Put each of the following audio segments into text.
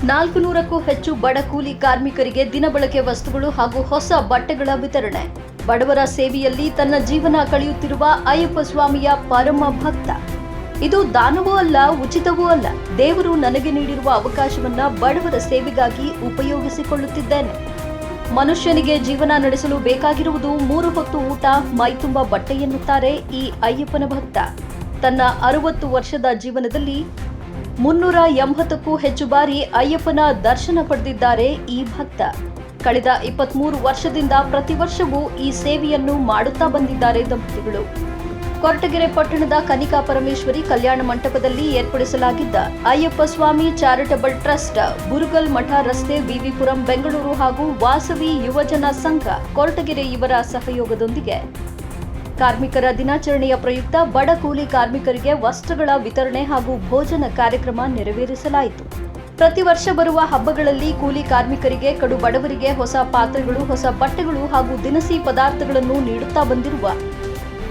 400ಕ್ಕೂ ಹೆಚ್ಚು ಬಡ ಕೂಲಿ ಕಾರ್ಮಿಕರಿಗೆ ದಿನಬಳಕೆ ವಸ್ತುಗಳು ಹಾಗೂ ಹೊಸ ಬಟ್ಟೆಗಳ ವಿತರಣೆ. ಬಡವರ ಸೇವೆಯಲ್ಲಿ ತನ್ನ ಜೀವನ ಕಳೆಯುತ್ತಿರುವ ಅಯ್ಯಪ್ಪ ಸ್ವಾಮಿಯ ಪರಮ ಭಕ್ತ. ಇದು ದಾನವೂ ಅಲ್ಲ, ಉಚಿತವೂ ಅಲ್ಲ. ದೇವರು ನನಗೆ ನೀಡಿರುವ ಅವಕಾಶವನ್ನ ಬಡವರ ಸೇವೆಗಾಗಿ ಉಪಯೋಗಿಸಿಕೊಳ್ಳುತ್ತಿದ್ದೇನೆ. ಮನುಷ್ಯನಿಗೆ ಜೀವನ ನಡೆಸಲು ಬೇಕಾಗಿರುವುದು 3 ಹೊತ್ತು ಊಟ, ಮೈತುಂಬ ಬಟ್ಟೆ ಎನ್ನುತ್ತಾರೆ ಈ ಅಯ್ಯಪ್ಪನ ಭಕ್ತ. ತನ್ನ 60 ವರ್ಷದ ಜೀವನದಲ್ಲಿ 380ಕ್ಕೂ ಹೆಚ್ಚು ಬಾರಿ ಅಯ್ಯಪ್ಪನ ದರ್ಶನ ಪಡೆದಿದ್ದಾರೆ ಈ ಭಕ್ತ. ಕಳೆದ 23 ವರ್ಷದಿಂದ ಪ್ರತಿ ವರ್ಷವೂ ಈ ಸೇವೆಯನ್ನು ಮಾಡುತ್ತಾ ಬಂದಿದ್ದಾರೆ ದಂಪತಿಗಳು. ಕೊರಟಗೆರೆ ಪಟ್ಟಣದ ಕನಿಕಾ ಪರಮೇಶ್ವರಿ ಕಲ್ಯಾಣ ಮಂಟಪದಲ್ಲಿ ಏರ್ಪಡಿಸಲಾಗಿದ್ದ ಅಯ್ಯಪ್ಪ ಸ್ವಾಮಿ ಚಾರಿಟಬಲ್ ಟ್ರಸ್ಟ್, ಬುರುಗಲ್ ಮಠ ರಸ್ತೆ, ವಿವಿಪುರಂ, ಬೆಂಗಳೂರು ಹಾಗೂ ವಾಸವಿ ಯುವಜನ ಸಂಘ ಕೊರಟಗೆರೆ ಇವರ ಸಹಯೋಗದೊಂದಿಗೆ ಕಾರ್ಮಿಕರ ದಿನಾಚರಣೆಯ ಪ್ರಯುಕ್ತ ಬಡ ಕೂಲಿ ಕಾರ್ಮಿಕರಿಗೆ ವಸ್ತ್ರಗಳ ವಿತರಣೆ ಹಾಗೂ ಭೋಜನ ಕಾರ್ಯಕ್ರಮ ನೆರವೇರಿಸಲಾಯಿತು. ಪ್ರತಿ ವರ್ಷ ಬರುವ ಹಬ್ಬಗಳಲ್ಲಿ ಕೂಲಿ ಕಾರ್ಮಿಕರಿಗೆ, ಕಡು ಬಡವರಿಗೆ ಹೊಸ ಪಾತ್ರೆಗಳು, ಹೊಸ ಬಟ್ಟೆಗಳು ಹಾಗೂ ದಿನಸಿ ಪದಾರ್ಥಗಳನ್ನು ನೀಡುತ್ತಾ ಬಂದಿರುವ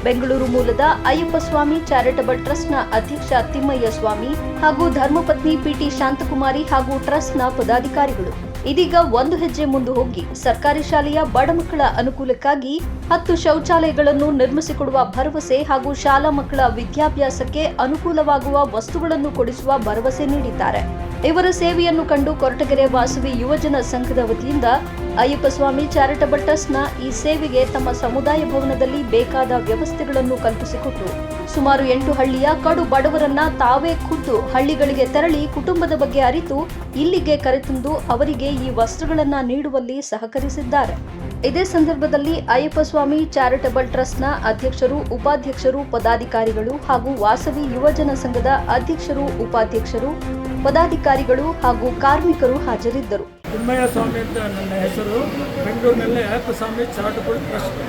ಬೆಂಗಳೂರು ಮೂಲದ ಅಯ್ಯಪ್ಪ ಸ್ವಾಮಿ ಚಾರಿಟಬಲ್ ಟ್ರಸ್ಟ್ನ ಅಧ್ಯಕ್ಷ ತಿಮ್ಮಯ್ಯ ಸ್ವಾಮಿ ಹಾಗೂ ಧರ್ಮಪತ್ನಿ ಪಿಟಿ ಶಾಂತಕುಮಾರಿ ಹಾಗೂ ಟ್ರಸ್ಟ್ನ ಪದಾಧಿಕಾರಿಗಳು ಇದೀಗ ಒಂದು ಹೆಜ್ಜೆ ಮುಂದೆ ಹೋಗಿ ಸರ್ಕಾರಿ ಶಾಲೆಯ ಬಡ ಮಕ್ಕಳ ಅನುಕೂಲಕ್ಕಾಗಿ 10 ಶೌಚಾಲಯಗಳನ್ನು ನಿರ್ಮಿಸಿಕೊಡುವ ಭರವಸೆ ಹಾಗೂ ಶಾಲಾ ಮಕ್ಕಳ ವಿದ್ಯಾಭ್ಯಾಸಕ್ಕೆ ಅನುಕೂಲವಾಗುವ ವಸ್ತುಗಳನ್ನು ಕೊಡಿಸುವ ಭರವಸೆ ನೀಡಿದ್ದಾರೆ. ಇವರ ಸೇವೆಯನ್ನು ಕಂಡು ಕೊರಟಗೆರೆ ವಾಸವಿ ಯುವಜನ ಸಂಘದ ವತಿಯಿಂದ ಅಯ್ಯಪ್ಪ ಸ್ವಾಮಿ ಚಾರಿಟಬಲ್ ಟ್ರಸ್ಟ್ನ ಈ ಸೇವೆಗೆ ತಮ್ಮ ಸಮುದಾಯ ಭವನದಲ್ಲಿ ಬೇಕಾದ ವ್ಯವಸ್ಥೆಗಳನ್ನು ಕಲ್ಪಿಸಿಕೊಟ್ಟು ಸುಮಾರು 8 ಹಳ್ಳಿಯ ಕಡು ಬಡವರನ್ನ ತಾವೇ ಖುದ್ದು ಹಳ್ಳಿಗಳಿಗೆ ತೆರಳಿ ಕುಟುಂಬದ ಬಗ್ಗೆ ಅರಿತು ಇಲ್ಲಿಗೆ ಕರೆತಂದು ಅವರಿಗೆ ಈ ವಸ್ತ್ರಗಳನ್ನ ನೀಡುವಲ್ಲಿ ಸಹಕರಿಸಿದ್ದಾರೆ. ಇದೇ ಸಂದರ್ಭದಲ್ಲಿ ಅಯ್ಯಪ್ಪ ಸ್ವಾಮಿ ಚಾರಿಟಬಲ್ ಟ್ರಸ್ಟ್ನ ಅಧ್ಯಕ್ಷರು, ಉಪಾಧ್ಯಕ್ಷರು, ಪದಾಧಿಕಾರಿಗಳು ಹಾಗೂ ವಾಸವಿ ಯುವಜನ ಸಂಘದ ಅಧ್ಯಕ್ಷರು, ಉಪಾಧ್ಯಕ್ಷರು, ಪದಾಧಿಕಾರಿಗಳು ಹಾಗೂ ಕಾರ್ಮಿಕರು ಹಾಜರಿದ್ದರು. ತಿಮ್ಮಯ್ಯ ಸ್ವಾಮಿ ಅಂತ ನನ್ನ ಹೆಸರು. ಬೆಂಗಳೂರಿನಲ್ಲೇ ಅಯ್ಯಪ್ಪ ಸ್ವಾಮಿ ಚಾರಿಟಬಲ್ ಟ್ರಸ್ಟ್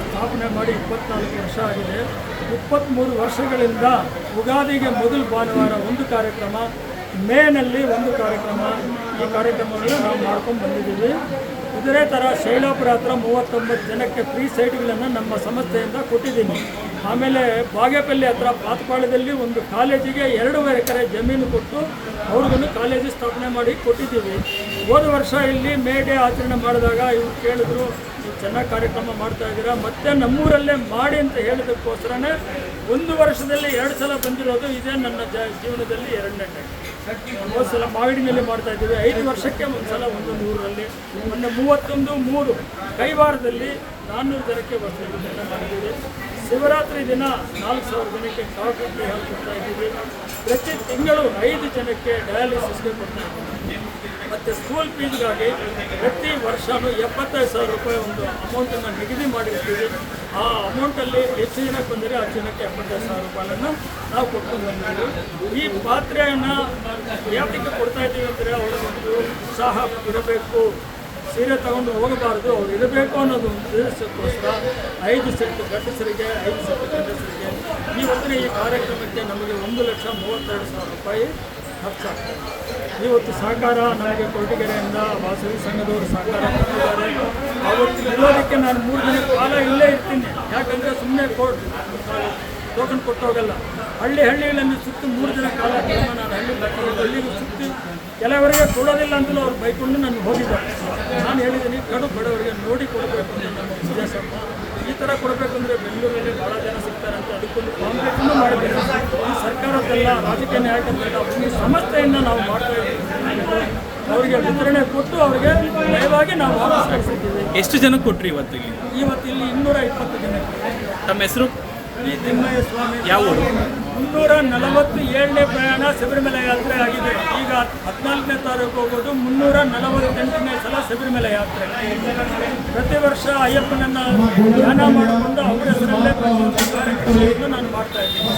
ಸ್ಥಾಪನೆ ಮಾಡಿ 24 ವರ್ಷ ಆಗಿದೆ. 23 ವರ್ಷಗಳಿಂದ ಯುಗಾದಿಗೆ ಮೊದಲ ಭಾನುವಾರ ಒಂದು ಕಾರ್ಯಕ್ರಮ, ಮೇನಲ್ಲಿ ಒಂದು ಕಾರ್ಯಕ್ರಮ, ಈ ಕಾರ್ಯಕ್ರಮಗಳನ್ನು ನಾವು ಮಾಡ್ಕೊಂಡು ಬಂದಿದ್ದೀವಿ. ಇದೇ ಥರ ಶೈಲಾಪುರ ಹತ್ರ 39 ಜನಕ್ಕೆ ಫ್ರೀ ಸೈಟ್ಗಳನ್ನು ನಮ್ಮ ಸಂಸ್ಥೆಯಿಂದ ಕೊಟ್ಟಿದ್ದೀನಿ. ಆಮೇಲೆ ಬಾಗೇಪಲ್ಲಿ ಹತ್ರ ಪಾತಪಾಳ್ಯದಲ್ಲಿ ಒಂದು ಕಾಲೇಜಿಗೆ 2.5 ಎಕರೆ ಜಮೀನು ಕೊಟ್ಟು ಅವ್ರಿಗೂ ಕಾಲೇಜು ಸ್ಥಾಪನೆ ಮಾಡಿ ಕೊಟ್ಟಿದ್ದೀವಿ. ಹೋದ ವರ್ಷ ಇಲ್ಲಿ ಮೇ ಡೇ ಆಚರಣೆ ಮಾಡಿದಾಗ ಇವ್ರು ಕೇಳಿದ್ರು, ನೀವು ಚೆನ್ನಾಗಿ ಕಾರ್ಯಕ್ರಮ ಮಾಡ್ತಾ ಇದ್ದೀರಾ, ಮತ್ತೆ ನಮ್ಮೂರಲ್ಲೇ ಮಾಡಿ ಅಂತ ಹೇಳಿದಕ್ಕೋಸ್ಕರನೇ 1 ವರ್ಷದಲ್ಲಿ 2 ಸಲ ಬಂದಿರೋದು. ಇದೇ ನನ್ನ ಜೀವನದಲ್ಲಿ 2ನೇ ಟೈಮ್. ಒಂದು ಸಲ ಮಾಗಡಿನಲ್ಲಿ ಮಾಡ್ತಾ ಇದ್ದೀವಿ, 5 ವರ್ಷಕ್ಕೆ ಒಂದು ಸಲ ಒಂದೊಂದು ಊರಲ್ಲಿ. ಮೊನ್ನೆ 31/3 ಕೈವಾರದಲ್ಲಿ 400 ಜನಕ್ಕೆ ವಸ್ತ್ರಗಳನ್ನು ಮಾಡಿದ್ದೀವಿ. ಶಿವರಾತ್ರಿ ದಿನ 4,000 ಜನಕ್ಕೆ ಕಾಫಿ ಟೀ ಕೊಡ್ತಾ ಇದ್ದೀವಿ. ಪ್ರತಿ ತಿಂಗಳು 5 ಜನಕ್ಕೆ ಡಯಾಲಿಸಿಸ್ಗೆ ಕೊಡ್ತಾ ಇದ್ದೀವಿ. ಮತ್ತು ಸ್ಕೂಲ್ ಫೀಸ್ಗಾಗಿ ಪ್ರತಿ ವರ್ಷವೂ 75,000 ರೂಪಾಯಿ ಒಂದು ಅಮೌಂಟನ್ನು ನಿಗದಿ ಮಾಡಿರ್ತೀವಿ. ಆ ಅಮೌಂಟಲ್ಲಿ ಎಷ್ಟು ಜನಕ್ಕೆ ಬಂದರೆ 10 ಜನಕ್ಕೆ 75,000 ರೂಪಾಯಿಯನ್ನು ನಾವು ಕೊಟ್ಕೊಂಡು ಬಂದಿದ್ದೀವಿ. ಈ ಪಾತ್ರೆಯನ್ನು ಯಾತಕ್ಕೆ ಕೊಡ್ತಾ ಇದ್ದೀವಿ ಅಂದರೆ ಅವರಿಗೊಂದು ಉತ್ಸಾಹ ಇರಬೇಕು, ಸೀರೆ ತಗೊಂಡು ಹೋಗಬಾರ್ದು, ಅವ್ರು ಇರಬೇಕು ಅನ್ನೋದು ಒಂದು ಉದ್ದೇಶಕ್ಕೋಸ್ಕರ 5 ಸೆಟ್ ಗಂಡಸರಿಗೆ, 5 ಸೆಟ್ ಗಂಡಸರಿಗೆ ಇವತ್ತಿನ ಈ ಕಾರ್ಯಕ್ರಮಕ್ಕೆ ನಮಗೆ 1,32,000 ರೂಪಾಯಿ ಖರ್ಚಾಗ್ತದೆ. ಇವತ್ತು ಸಹಕಾರ ನಮಗೆ ಕೊರಟಗೆರೆಯಿಂದ ವಾಸವಿ ಸಂಘದವರು ಸಹಕಾರ ಕೊಟ್ಟಿದ್ದಾರೆ. ಅವತ್ತು ಇರೋದಕ್ಕೆ ನಾನು 3 ದಿನ ಕಾಲ ಇಲ್ಲೇ ಇರ್ತೀನಿ. ಯಾಕಂದರೆ ಸುಮ್ಮನೆ ಟೋಕನ್ ಕೊಟ್ಟು ಹೋಗಲ್ಲ. ಹಳ್ಳಿಗಳನ್ನು ಸುತ್ತಿ 3 ದಿನ ಕಾಲ ನಾನು ಹಳ್ಳಿಗೂ ಸುತ್ತಿ ಕೆಲವರಿಗೆ ಕೊಡೋದಿಲ್ಲ ಅಂತಲೂ ಅವ್ರು ಬೈಕೊಂಡು ನಾನು ಹೋಗಿದ್ದಾರೆ. ನಾನು ಹೇಳಿದ್ದೀನಿ, ಕಡು ಬಡವರಿಗೆ ನೋಡಿ ಕೊಡಬೇಕು ಅಂತ ನನ್ನ ಉದ್ದೇಶ. ಈ ಥರ ಕೊಡಬೇಕಂದ್ರೆ ಬೆಂಗಳೂರಲ್ಲಿ ಭಾಳ ಜನ ಸಿಗ್ತಾರೆ ಅಂತ ಅದಕ್ಕೊಂದು ಕಾಂಪ್ಲೇಟನ್ನು ಮಾಡಿದ್ದೀವಿ. ಈ ಸರ್ಕಾರದ್ದೆಲ್ಲ ರಾಜಕೀಯ ನ್ಯಾಯಕಂತೆಲ್ಲ ಒಂದು ಸಂಸ್ಥೆಯಿಂದ ನಾವು ಮಾಡ್ತಾ ಇದ್ದೀವಿ. ಅವರಿಗೆ ವಿತರಣೆ ಕೊಟ್ಟು ಅವರಿಗೆ ದಯವಾಗಿ ನಾವು ವಾಪಸ್ ಕಳಿಸಿದ್ದೀವಿ. ಎಷ್ಟು ಜನಕ್ಕೆ ಕೊಟ್ಟರಿ ಇವತ್ತು ಇಲ್ಲಿ? 220 ಜನಕ್ಕೆ. ತಮ್ಮ ಹೆಸರು? ತಿಮ್ಮಯ್ಯ ಸ್ವಾಮಿ. ಯಾವ ಊರು? 347ನೇ ಪ್ರಯಾಣ ಶಬರಿಮಲೆ ಯಾತ್ರೆ ಆಗಿದೆ. ಈಗ 14ನೇ ತಾರೀಕು ಹೋಗೋದು 348ನೇ ಸಲ ಶಬರಿಮಲೆ ಯಾತ್ರೆ. ಪ್ರತಿ ವರ್ಷ ಅಯ್ಯಪ್ಪನನ್ನು ಧ್ಯಾನ ಮಾಡಿಕೊಂಡು ಅವರ ಹೆಸರಲ್ಲೇ ಕಾರ್ಯಕ್ರಮವನ್ನು ನಾನು ಮಾಡ್ತಾ ಇದ್ದೀನಿ.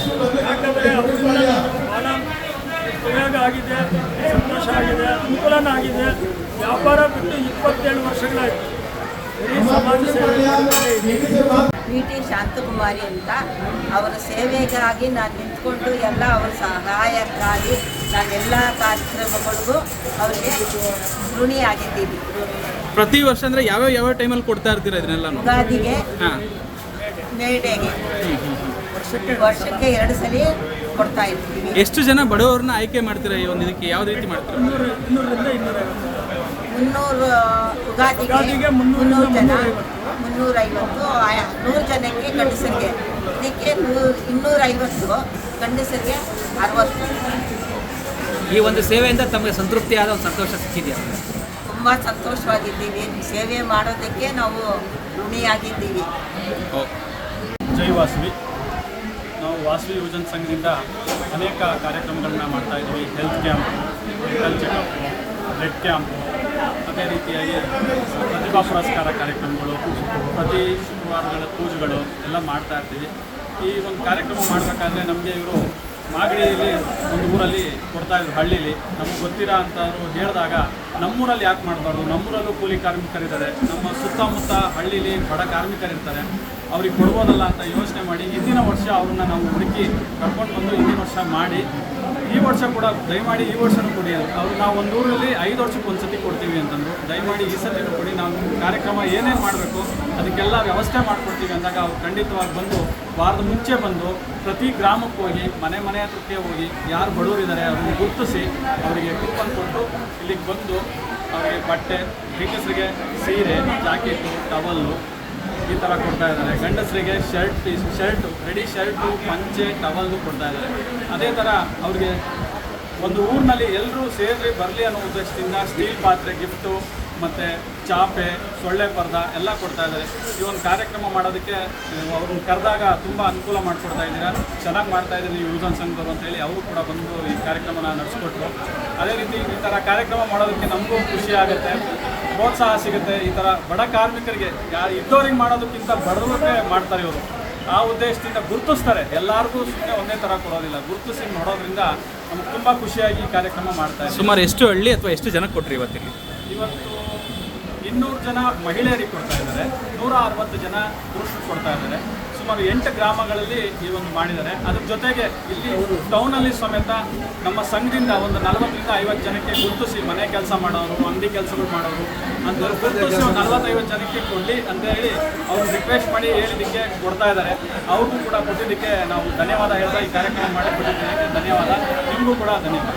ಯಾಕಂದರೆ ಅವ್ರಿಗೂ ಭಾಳ ಉಪಯೋಗ ಆಗಿದೆ, ಸಂತೋಷ ಆಗಿದೆ, ಅನುಕೂಲನೂ ಆಗಿದೆ. ವ್ಯಾಪಾರ ಬಿಟ್ಟು 27 ವರ್ಷಗಳಾಯಿತು. ಬರೀ ಸಮಾಜ ಸೇವೆ. ಪಿಟಿ ಶಾಂತಕುಮಾರಿ ಅಂತ ಅವರ ಸೇವೆಗಾಗಿ ನಾನು ನಿಂತ್ಕೊಂಡು ಎಲ್ಲ ಅವರ ಸಹಾಯಕ್ಕಾಗಿ ನಾನೆಲ್ಲ ಕಾರ್ಯಕ್ರಮಗಳಿಗೂ ಅವರಿಗೆ ಋಣಿಯಾಗಿದ್ದೀನಿ. ಪ್ರತಿ ವರ್ಷ ಅಂದರೆ ಯಾವ ಟೈಮಲ್ಲಿ ಕೊಡ್ತಾ ಇರ್ತೀರ ಇದನ್ನೆಲ್ಲ? ಯುಗಾದಿಗೆ, ಮೇ ಡೇಗೆ, ವರ್ಷಕ್ಕೆ 2 ಸಲ ಕೊಡ್ತಾ ಇರ್ತೀವಿ. ಎಷ್ಟು ಜನ ಬಡವರನ್ನ ಆಯ್ಕೆ ಮಾಡ್ತೀರಾ ಈ ಒಂದು ಇದಕ್ಕೆ? ಯಾವ ರೀತಿ ಮಾಡ್ತೀರಾ? 200ರಿಂದ 250. 300 ಯುಗಾದಿಗೆ ಯುಗಾದಿಗೆ 300 ಜನ, 350. 350 100 ಜನಕ್ಕೆ ಗಂಡಸರಿಗೆ, ಇದಕ್ಕೆ 250 ಗಂಡಸರಿಗೆ 60. ಈ ಒಂದು ಸೇವೆಯಿಂದ ತಮಗೆ ಸಂತೃಪ್ತಿಯಾದ ಒಂದು ಸಂತೋಷ ಸಿಕ್ಕಿದೆಯಾ? ತುಂಬ ಸಂತೋಷವಾಗಿದ್ದೀವಿ. ಸೇವೆ ಮಾಡೋದಕ್ಕೆ ನಾವು ಋಣಿಯಾಗಿದ್ದೀವಿ. ಜೈ ವಾಸವಿ. ನಾವು ವಾಸವಿ ಯುವಜನ ಸಂಘದಿಂದ ಅನೇಕ ಕಾರ್ಯಕ್ರಮಗಳನ್ನ ಮಾಡ್ತಾಯಿದ್ದೀವಿ. Health camp, medical checkup, blood camp, ಅದೇ ರೀತಿಯಾಗಿ ಪ್ರತಿಭಾ ಪುರಸ್ಕಾರ ಕಾರ್ಯಕ್ರಮಗಳು, ಪ್ರತಿ ಶುಕ್ರವಾರಗಳ ಪೂಜೆಗಳು ಎಲ್ಲ ಮಾಡ್ತಾ ಇರ್ತೀವಿ. ಈ ಒಂದು ಕಾರ್ಯಕ್ರಮ ಮಾಡಬೇಕಾದ್ರೆ ನಮಗೆ ಇವರು ಮಾಗಡಿಯಲ್ಲಿ ಒಂದು ಊರಲ್ಲಿ ಕೊಡ್ತಾಯಿದ್ರು, ಹಳ್ಳೀಲಿ. ನಮಗೆ ಗೊತ್ತಿರೋ ಅಂಥವ್ರು ಹೇಳಿದಾಗ ನಮ್ಮೂರಲ್ಲಿ ಯಾಕೆ ಮಾಡಬಾರ್ದು, ನಮ್ಮೂರಲ್ಲೂ ಕೂಲಿ ಕಾರ್ಮಿಕರಿದ್ದಾರೆ, ನಮ್ಮ ಸುತ್ತಮುತ್ತ ಹಳ್ಳೀಲಿ ಬಡ ಕಾರ್ಮಿಕರಿರ್ತಾರೆ, ಅವ್ರಿಗೆ ಕೊಡ್ಬೋದಲ್ಲ ಅಂತ ಯೋಚನೆ ಮಾಡಿ ಹಿಂದಿನ ವರ್ಷ ಅವ್ರನ್ನ ನಾವು ಹುಡುಕಿ ಕರ್ಕೊಂಡು ಬಂದು ಹಿಂದಿನ ವರ್ಷ ಮಾಡಿ ಈ ವರ್ಷ ಕೂಡ ದಯಮಾಡಿ ಈ ವರ್ಷನೂ ಕೊಡಿ ಅಂತ ಅವ್ರು ನಾವು ಒಂದು ಊರಲ್ಲಿ 5 ವರ್ಷಕ್ಕೆ ಒಂದು ಸತಿ ಕೊಡ್ತೀವಿ ಅಂತಂದು ದಯಮಾಡಿ ಈ ಸತಿನೂ ಕೊಡಿ, ನಾವು ಕಾರ್ಯಕ್ರಮ ಏನೇನು ಮಾಡಬೇಕು ಅದಕ್ಕೆಲ್ಲ ವ್ಯವಸ್ಥೆ ಮಾಡಿಕೊಡ್ತೀವಿ ಅಂದಾಗ ಅವ್ರು ಖಂಡಿತವಾಗಿ ಬಂದು ವಾರದ ಮುಂಚೆ ಬಂದು ಪ್ರತಿ ಗ್ರಾಮಕ್ಕೆ ಹೋಗಿ ಮನೆ ಹತ್ರಕ್ಕೆ ಹೋಗಿ ಯಾರು ಬಡವರಿದ್ದಾರೆ ಅವ್ರನ್ನ ಗುರುತಿಸಿ ಅವರಿಗೆ ಕೂಪನ್ ಕೊಟ್ಟು ಇಲ್ಲಿಗೆ ಬಂದು ಅವರಿಗೆ ಬಟ್ಟೆ, ಹೆಂಗಸರಿಗೆ ಸೀರೆ, ಜಾಕೆಟು, ಟವಲ್ಲು ಈ ಥರ ಕೊಡ್ತಾ ಇದ್ದಾರೆ. ಗಂಡಸರಿಗೆ ಶರ್ಟು, ರೆಡಿ ಶರ್ಟು, ಪಂಚೆ, ಟವಲ್ಲು ಕೊಡ್ತಾ ಇದ್ದಾರೆ. ಅದೇ ಥರ ಅವ್ರಿಗೆ ಒಂದು ಊರಿನಲ್ಲಿ ಎಲ್ಲರೂ ಸೇರಿ ಬರಲಿ ಅನ್ನೋ ಉದ್ದೇಶದಿಂದ ಸ್ಟೀಲ್ ಪಾತ್ರೆ ಗಿಫ್ಟು ಮತ್ತು ಚಾಪೆ, ಸೊಳ್ಳೆ ಪರ್ದ ಎಲ್ಲ ಕೊಡ್ತಾ ಇದ್ದಾರೆ. ಈ ಒಂದು ಕಾರ್ಯಕ್ರಮ ಮಾಡೋದಕ್ಕೆ ಅವ್ರನ್ನ ಕರೆದಾಗ ತುಂಬ ಅನುಕೂಲ ಮಾಡಿಕೊಡ್ತಾ ಇದ್ದೀರಾ, ಚೆನ್ನಾಗಿ ಮಾಡ್ತಾಯಿದ್ದೀನಿ ಯುವಜನ ಸಂಘದವರು ಅಂತೇಳಿ ಅವರು ಕೂಡ ಬಂದು ಈ ಕಾರ್ಯಕ್ರಮನ ನಡೆಸ್ಕೊಟ್ರು. ಅದೇ ರೀತಿ ಈ ಥರ ಕಾರ್ಯಕ್ರಮ ಮಾಡೋದಕ್ಕೆ ನಮಗೂ ಖುಷಿ ಆಗುತ್ತೆ, ಪ್ರೋತ್ಸಾಹ ಸಿಗುತ್ತೆ. ಈ ಥರ ಬಡ ಕಾರ್ಮಿಕರಿಗೆ ಯಾರು ಇದ್ದವ್ರಿಗೆ ಮಾಡೋದಕ್ಕಿಂತ ಬಡವ್ರಿಗೆ ಮಾಡ್ತಾರೆ ಇವರು. ಆ ಉದ್ದೇಶದಿಂದ ಗುರುತಿಸ್ತಾರೆ, ಎಲ್ಲರಿಗೂ ಸುಮ್ಮನೆ ಒಂದೇ ಥರ ಕೊಡೋದಿಲ್ಲ, ಗುರುತಿಸಿ ನೋಡೋದ್ರಿಂದ ನಮ್ಗೆ ತುಂಬ ಖುಷಿಯಾಗಿ ಈ ಕಾರ್ಯಕ್ರಮ ಮಾಡ್ತಾರೆ. ಸುಮಾರು ಎಷ್ಟು ಹಳ್ಳಿ ಅಥವಾ ಎಷ್ಟು ಜನಕ್ಕೆ ಕೊಟ್ರಿ ಇವತ್ತಿಗೆ? ಇವತ್ತು 200 ಜನ ಮಹಿಳೆಯರಿಗೆ ಕೊಡ್ತಾ ಇದ್ದಾರೆ, 160 ಜನ ಪುರುಷರು ಕೊಡ್ತಾ ಇದ್ದಾರೆ. ಸುಮಾರು 8 ಗ್ರಾಮಗಳಲ್ಲಿ ಈ ಒಂದು ಮಾಡಿದ್ದಾರೆ. ಅದ್ರ ಜೊತೆಗೆ ಇಲ್ಲಿ ಟೌನಲ್ಲಿ ಸಮೇತ ನಮ್ಮ ಸಂಘದಿಂದ ಒಂದು 40ರಿಂದ 50 ಜನಕ್ಕೆ ಗುರುತಿಸಿ ಮನೆ ಕೆಲಸ ಮಾಡೋರು, ಅಂಗಡಿ ಕೆಲಸಗಳು ಮಾಡೋರು ಅಂತ ಗುರುತಿಸಿ ಒಂದು 40-50 ಜನಕ್ಕೆ ಕೊಡಲಿ ಅಂತ ಹೇಳಿ ಅವ್ರು ರಿಕ್ವೆಸ್ಟ್ ಮಾಡಿ ಹೇಳಿದ್ದಕ್ಕೆ ಕೊಡ್ತಾ ಇದ್ದಾರೆ. ಅವ್ರಿಗೂ ಕೂಡ ಕೊಟ್ಟಿದ್ದಕ್ಕೆ ನಾವು ಧನ್ಯವಾದ ಹೇಳ್ತಾ ಈ ಕಾರ್ಯಕ್ರಮ ಮಾಡಿಕೊಟ್ಟಿದ್ದಕ್ಕೆ ಧನ್ಯವಾದ. ನಿಮಗೂ ಕೂಡ ಧನ್ಯವಾದ.